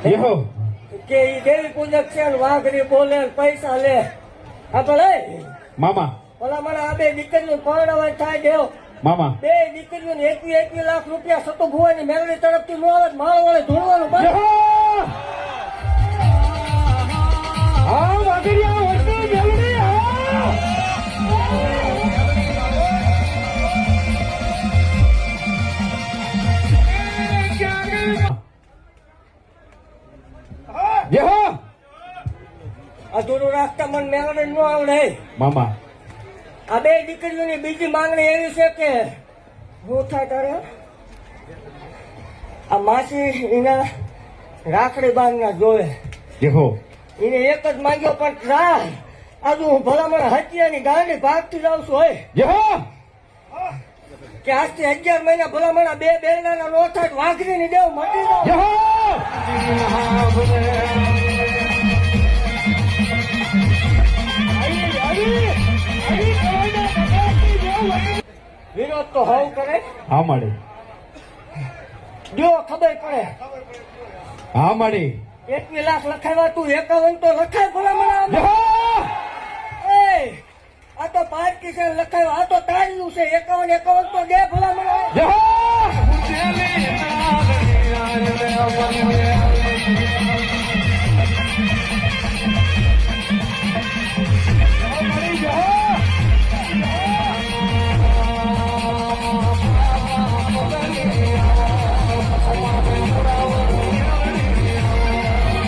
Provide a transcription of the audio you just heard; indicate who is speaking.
Speaker 1: યો
Speaker 2: કે ઈ દેવી પૂજક છે ને વાઘરી બોલે ને પૈસા લે આપણે
Speaker 1: મામા
Speaker 2: ઓલા મને આ બે દીકરીઓ પરણાવા થાય દેવ
Speaker 1: મામા
Speaker 2: બે દીકરીઓને 21 લાખ રૂપિયા સતો ભુવાની મેળવી તરફથી નો આવે મારો વાળે ધોળવાનું બંધ.
Speaker 1: હા વાઘરિયા વસ્તુ મેલડી
Speaker 2: અધૂરું રાખતા મને મેળવે ન આવડે
Speaker 1: મામા
Speaker 2: આ બે દીકરીઓની બીજી માંગણી એવી છે કે શું થાય તારે આ માસી એના રાખડી બાંધના જોવે
Speaker 1: યો
Speaker 2: એને એક જ માંગ્યો પણ રાહ આજુ હું ભલામણ હત્યાની ગાંડી ભાગતી જાઉં છું હોય
Speaker 1: યો
Speaker 2: કે આજથી 11 મહિના ભલામણ આ બે બેરણાના નો થાય વાઘરી ની દેવ મટી જાવ વિરોધ તો હવ કરે
Speaker 1: હા માડી
Speaker 2: જો ખબર પડે
Speaker 1: હા માડી
Speaker 2: 21 લાખ લખાવ્યા તું 51 તો લખાય ભલામણ એ આ તો 5 કિશન લખાવ્યા આ તો તાળીનું છે 51 તો દે ભલામણ